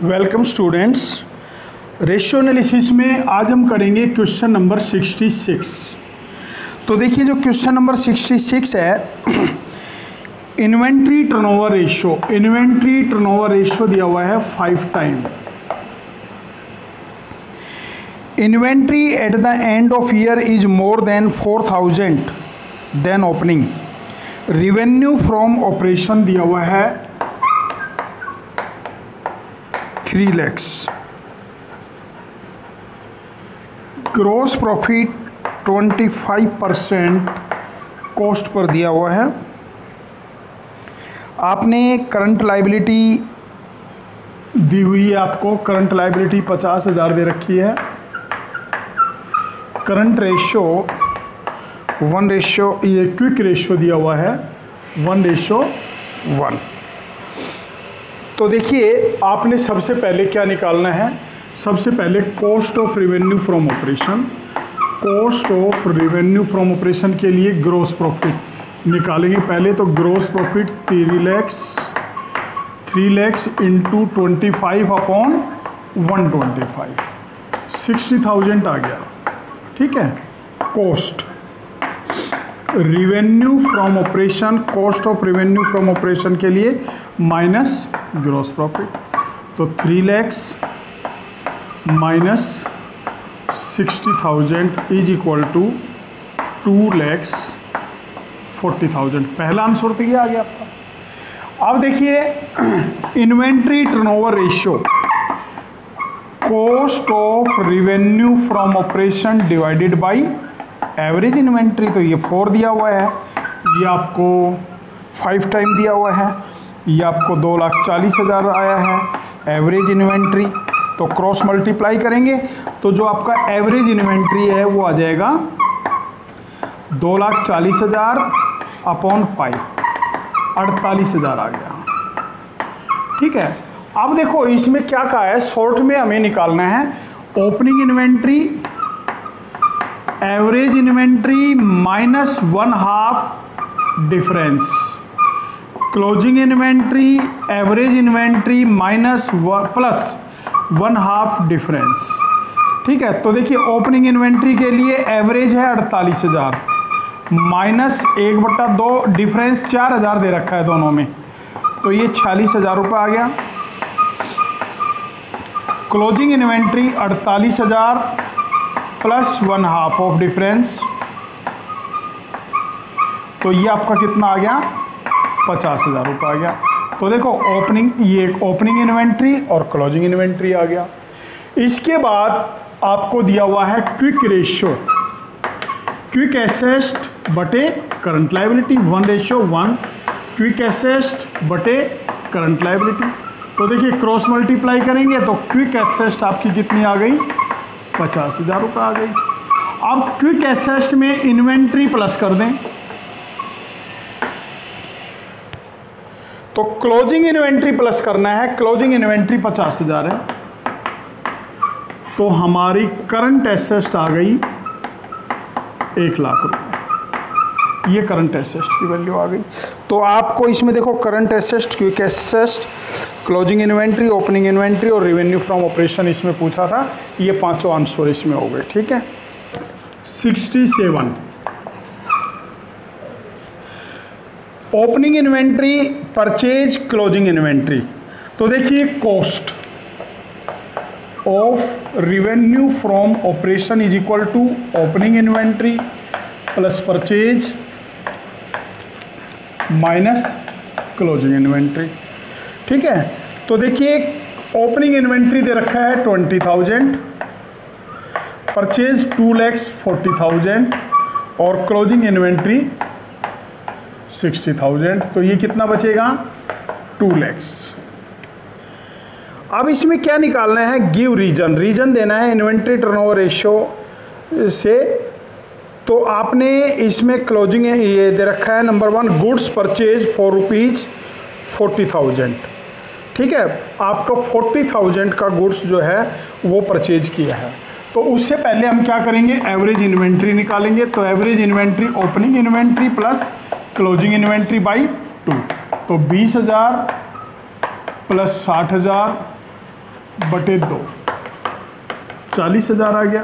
Welcome students. Ratio analysis में आज हम करेंगे क्वेश्चन नंबर 66। तो देखिए जो क्वेश्चन नंबर 66 है, inventory turnover ratio. Inventory turnover ratio दिया हुआ है 5 time. Inventory at the end of year is more than 4000 than opening. Revenue from operation दिया हुआ है 3 lakhs। Gross profit 25% cost per दिया हुआ है। आपने करंट लाइबिलिटी दी हुई है, आपको करंट लाइबिलिटी 50,000 दे रखी है। करंट रेशियो 1 ये क्विक रेशियो दिया हुआ है 1:1। तो देखिए आपने सबसे पहले क्या निकालना है, सबसे पहले cost of revenue from operation. Cost of revenue from operation के लिए ग्रॉस प्रॉफिट निकालेंगे पहले। तो ग्रॉस प्रॉफिट 3 lakhs इंटू 25/125 60,000 आ गया। ठीक है। Cost revenue from operation, cost of revenue from operation के लिए माइनस ग्रॉस प्रॉफिट। तो 3 lakhs minus 60,000 is equal to 2,40,000। पहला आंसर तो ये आ गया आपका। अब देखिए inventory turnover ratio, cost of revenue from operation divided by average inventory. तो ये 4 दिया हुआ है, ये आपको 5 टाइम दिया हुआ है, ये आपको 2,40,000 आया है एवरेज इन्वेंट्री। तो क्रॉस मल्टीप्लाई करेंगे तो जो आपका एवरेज इन्वेंट्री है वो आ जाएगा 2,40,000 अपॉन 5 48,000 आ गया। ठीक है। अब देखो इसमें क्या कहा है, शॉर्ट में हमें निकालना है opening inventory, average inventory minus 1/2 difference, closing inventory, average inventory minus plus 1/2 difference. ठीक है। तो देखिए ओपनिंग इन्वेंट्री के लिए एवरेज है 48,000 माइनस 1/2 डिफरेंस 4,000 दे रखा है दोनों में, तो ये 46,000 रुपये आ गया। Closing inventory 48,000 plus 1/2 of difference, तो ये आपका कितना आ गया 50,000 रुपये आ गया। तो देखो ओपनिंग, ये ओपनिंग इन्वेंट्री और क्लोजिंग इन्वेंट्री आ गया। इसके बाद आपको दिया हुआ है क्विक रेशियो, क्विक एसेट बटे करंट लाइबिलिटी 1:1, क्विक एसेट बटे करंट लाइबिलिटी। तो देखिए क्रॉस मल्टीप्लाई करेंगे तो क्विक एसेट आपकी कितनी आ गई 50,000 रुपये आ गई। अब क्विक एसेट में इन्वेंट्री प्लस कर दें तो क्लोजिंग इन्वेंट्री प्लस करना है। क्लोजिंग इन्वेंट्री 50,000 है, तो हमारी करंट एसेट आ गई 1,00,000 रुपये। ये करंट एसेट की वैल्यू आ गई। तो आपको इसमें देखो current asset, quick asset, closing inventory, opening inventory और रिवेन्यू फ्रॉम ऑपरेशन इसमें पूछा था। ये 5 आंसर इसमें हो गए। ठीक है। 67 opening inventory, purchase, closing inventory. तो देखिए cost of revenue from operation is equal to opening inventory plus purchase minus closing inventory. ठीक है। तो देखिए ओपनिंग इन्वेंट्री दे रखा है 20,000, परचेज 2,40,000 और क्लोजिंग इन्वेंट्री 60,000। तो ये कितना बचेगा 2 lakhs। अब इसमें क्या निकालना है, गिव रीजन, रीजन देना है इन्वेंट्री टर्नओवर रेशियो से। तो आपने इसमें क्लोजिंग ये दे रखा है नंबर 1 गुड्स परचेज फॉर ₹40,000। ठीक है। आपका 40,000 का गुड्स जो है वो परचेज किया है। तो उससे पहले हम क्या करेंगे, एवरेज इन्वेंट्री निकालेंगे। तो average inventory opening inventory plus closing inventory by 2, तो 20,000 प्लस 60,000 बटे 2, 40,000 आ गया।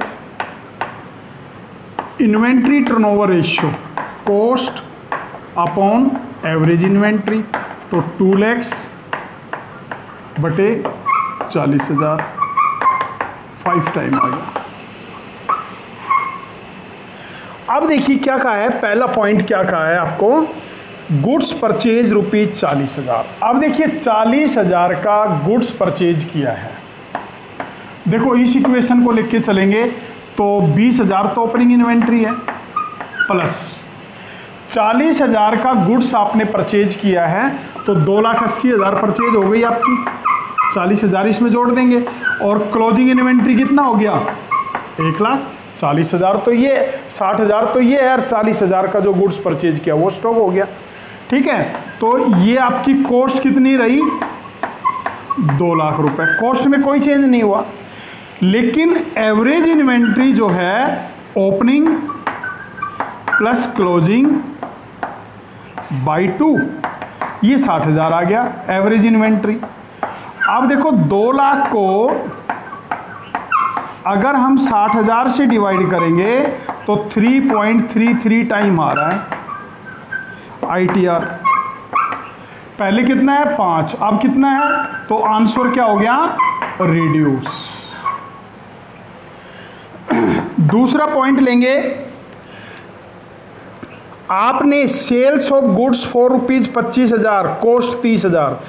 Inventory turnover ratio, cost upon average inventory, तो 2 लाख बटे 40,000, 5 टाइम आ गया। अब देखिए क्या कहा है, पहला पॉइंट क्या कहा है आपको, गुड्स परचेज रुपीज 40,000। अब देखिए 40,000 का गुड्स परचेज किया है। देखो इस इक्वेशन को लेके चलेंगे तो 20,000 तो ओपनिंग इन्वेंट्री है, प्लस 40,000 का गुड्स आपने परचेज किया है, तो 2,80,000 परचेज हो गई आपकी, 40,000 इसमें जोड़ देंगे, और क्लोजिंग इन्वेंट्री कितना हो गया, 1,40,000 तो ये, 60,000 तो ये है, और 40,000 का जो गुड्स परचेज किया वो स्टॉक हो गया। ठीक है, तो ये आपकी कॉस्ट कितनी रही, 2 लाख रुपए। कॉस्ट में कोई चेंज नहीं हुआ, लेकिन एवरेज इन्वेंट्री जो है ओपनिंग प्लस क्लोजिंग बाई 2, ये 60,000 आ गया एवरेज इन्वेंट्री। अब देखो 2 लाख को अगर हम 60,000 से डिवाइड करेंगे तो 3.33 टाइम आ रहा है ITR। पहले कितना है 5, अब कितना है, तो आंसर क्या हो गया, रिड्यूस। दूसरा पॉइंट लेंगे, आपने sales of goods for rupees 25,000, cost 30,000,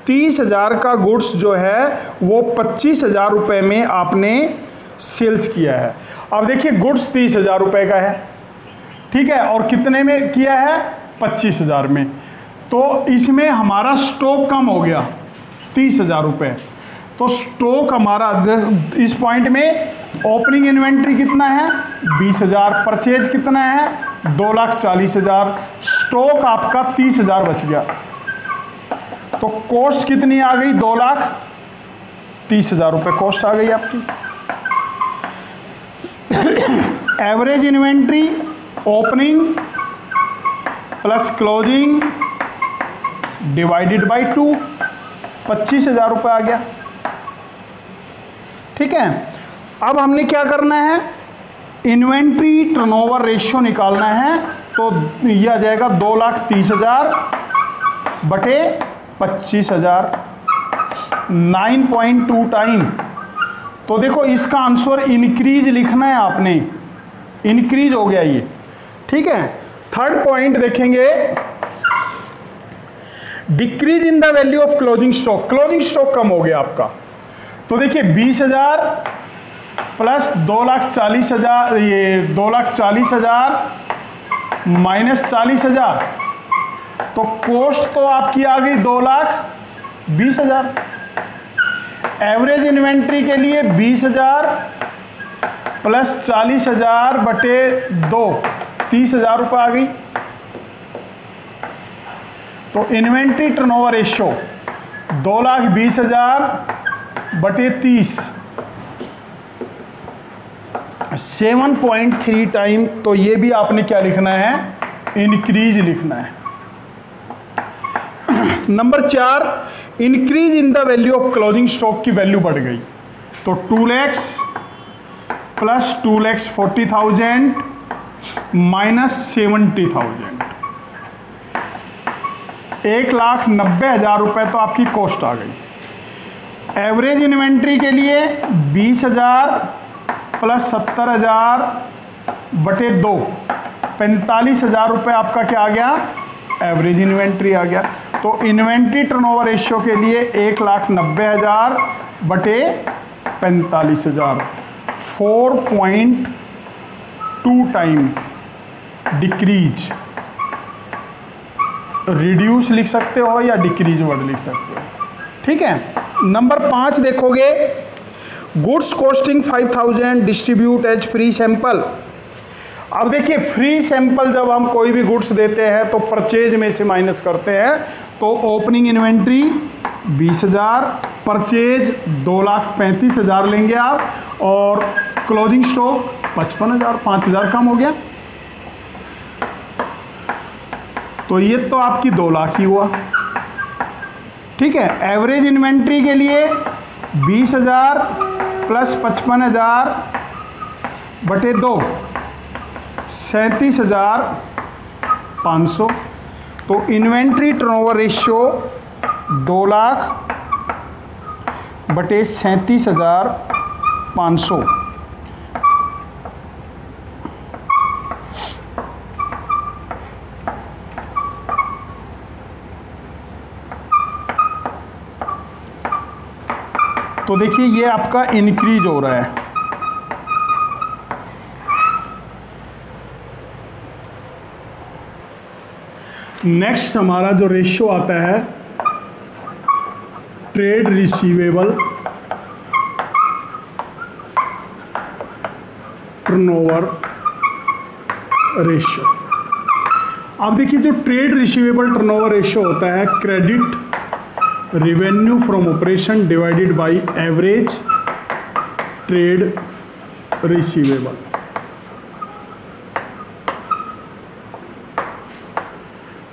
30,000 का गुड्स जो है वो 25,000 रुपए में आपने सेल्स किया है। अब देखिए गुड्स 30,000 रुपए का है, ठीक है, और कितने में किया है, 25,000 में, तो इसमें हमारा स्टॉक कम हो गया 30,000 रुपए। तो स्टॉक हमारा इस पॉइंट में ओपनिंग इन्वेंट्री कितना है, 20,000, परचेज कितना है, 2,40,000, स्टॉक आपका 30,000 बच गया। तो कॉस्ट कितनी आ गई, 2,30,000 रुपए कॉस्ट आ गई आपकी। Average inventory opening plus closing divided by 2, 25,000 रुपये आ गया। ठीक है, अब हमने क्या करना है, इन्वेंट्री टर्नओवर रेशियो निकालना है, तो यह आ जाएगा 2,30,000 बटे 25,000, 9.2 टाइम। तो देखो इसका आंसर इंक्रीज लिखना है आपने, इंक्रीज हो गया ये। ठीक है, थर्ड पॉइंट देखेंगे, decrease in the value of closing stock, closing stock कम हो गया आपका। तो देखिए 20,000 प्लस 2,40,000, ये 2,40,000 माइनस 40,000, तो कॉस्ट तो आपकी आ गई 2,20,000। एवरेज इन्वेंट्री के लिए 20,000 प्लस 40,000 बटे 2, 30,000 रुपये आ गई। तो इन्वेंट्री टर्नओवर रेशियो 2,20,000 बटे 30, 7.3 टाइम। तो ये भी आपने क्या लिखना है, इंक्रीज लिखना है। Number 4, increase in the value of closing stock की वैल्यू बढ़ गई, तो 2 लाख प्लस 2,40,000 माइनस 70,000, 1,90,000 रुपये तो आपकी कॉस्ट आ गई। एवरेज इन्वेंट्री के लिए 20,000 प्लस 70,000 बटे 2, 45,000 रुपये आपका क्या आ गया, एवरेज इन्वेंट्री आ गया। तो इन्वेंट्री टर्नओवर रेशियो के लिए 1,90,000 बटे 45,000, 4.2 टाइम डिक्रीज। रिड्यूस लिख सकते हो या डिक्रीज वर्ड लिख सकते हो। ठीक है, नंबर 5 देखोगे, goods costing 5,000 distribute as free sample. अब देखिए फ्री सैंपल जब हम कोई भी गुड्स देते हैं तो परचेज में से माइनस करते हैं, तो ओपनिंग इन्वेंट्री 20,000, परचेज 2,35,000 लेंगे आप, और क्लोजिंग स्टॉक 55,000, 5,000 कम हो गया। तो ये तो आपकी 2 लाख ही हुआ। ठीक है, एवरेज इन्वेंट्री के लिए 20,000 प्लस 55,000 बटे 2, 37,500। तो इन्वेंट्री टर्नओवर रेशियो 2 लाख बटे 37,500। तो देखिए ये आपका इंक्रीज हो रहा है। नेक्स्ट हमारा जो रेशियो आता है ट्रेड रिसीवेबल टर्नओवर रेशियो। अब देखिए जो ट्रेड रिसीवेबल टर्नओवर रेशियो होता है credit revenue from operation divided by average trade receivable.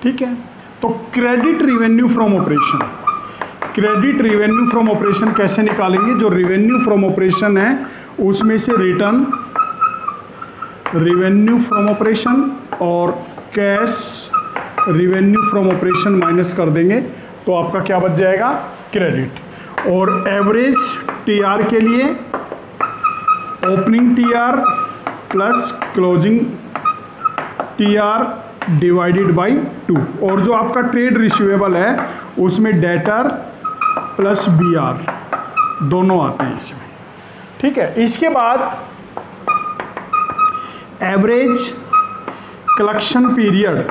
ठीक है, तो credit revenue from operation, credit revenue from operation कैसे निकालेंगे? जो रेवेन्यू फ्रॉम ऑपरेशन है उसमें से रिटर्न रेवेन्यू फ्रॉम ऑपरेशन और cash revenue from operation minus कर देंगे तो आपका क्या बच जाएगा? क्रेडिट। और एवरेज टीआर के लिए opening TR plus closing TR divided by 2। और जो आपका ट्रेड रिसीवेबल है उसमें डेटर प्लस बीआर दोनों आते हैं इसमें। ठीक है, इसके बाद एवरेज कलेक्शन पीरियड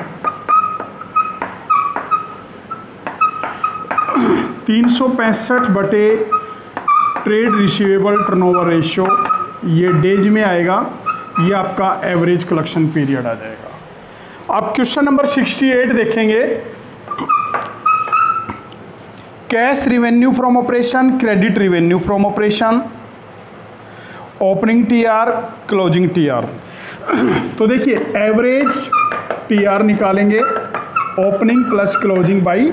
365 बटे ट्रेड रिसीवेबल टर्नओवर रेशियो, ये डेज में आएगा, ये आपका एवरेज कलेक्शन पीरियड आ जाएगा। अब क्वेश्चन नंबर 68 देखेंगे। Cash revenue from operation, credit revenue from operation, opening TR, closing TR. तो देखिए एवरेज टीआर निकालेंगे opening plus closing by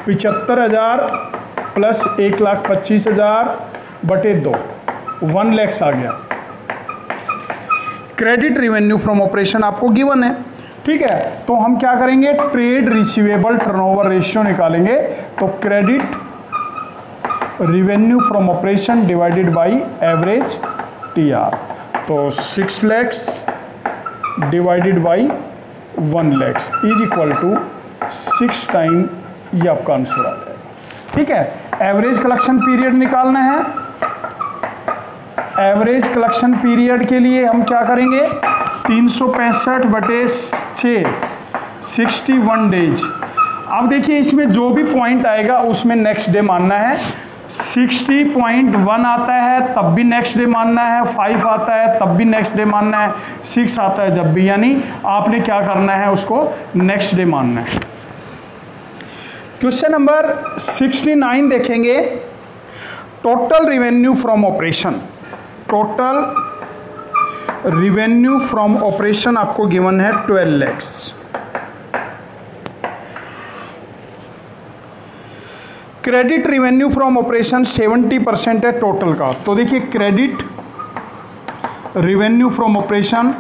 75,000 plus 1,25,000 बटे 2, 1 लाख आ गया। क्रेडिट रिवेन्यू फ्रॉम ऑपरेशन आपको गिवन है। ठीक है, तो हम क्या करेंगे? ट्रेड रिसीवेबल टर्नओवर रेशियो निकालेंगे। तो credit revenue from operation divided by average TR, तो 6 lakh divided by 1 lakh is equal to 6 time, ये आपका आंसर आ जाएगा। ठीक है, एवरेज कलेक्शन पीरियड निकालना है। एवरेज कलेक्शन पीरियड के लिए हम क्या करेंगे? 365 बटे 6, 61 डेज। अब देखिए इसमें जो भी पॉइंट आएगा उसमें नेक्स्ट डे मानना है। 60.1 आता है तब भी नेक्स्ट डे मानना है, 5 आता है तब भी नेक्स्ट डे मानना है, 6 आता है जब भी, यानी आपने क्या करना है? उसको नेक्स्ट डे मानना है। क्वेश्चन नंबर 69 देखेंगे। Total revenue from operation, total revenue from operation आपको गिवन है 12 lakh. Credit revenue from operation 70% है टोटल का। तो देखिए credit revenue from operation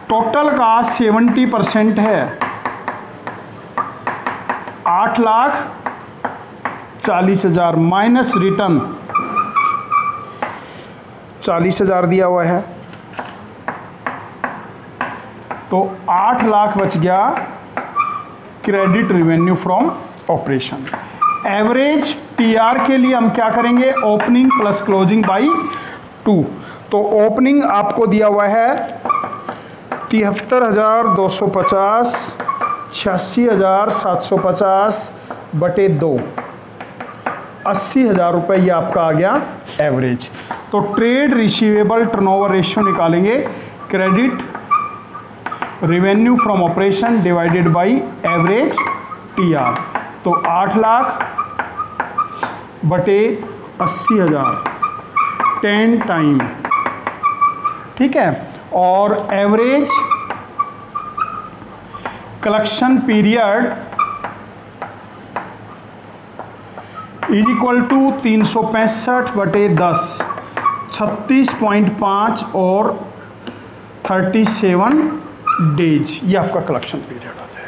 total का 70% है, 8,40,000 माइनस रिटर्न 40,000 दिया हुआ है, तो 8 लाख बच गया credit revenue from operation. Average TR के लिए हम क्या करेंगे? Opening plus closing by 2। तो ओपनिंग आपको दिया हुआ है 73,250, 86,750 बटे 2, 80,000 रुपये, ये आपका आ गया एवरेज। तो ट्रेड रिसीवेबल टर्नओवर रेशियो निकालेंगे credit revenue from operation divided by average TR, तो 8 लाख बटे 80,000, 10 टाइम। ठीक है, और average collection period is equal to 365/10, 36.5 और 37 डेज, ये आपका कलेक्शन पीरियड हो जाएगा।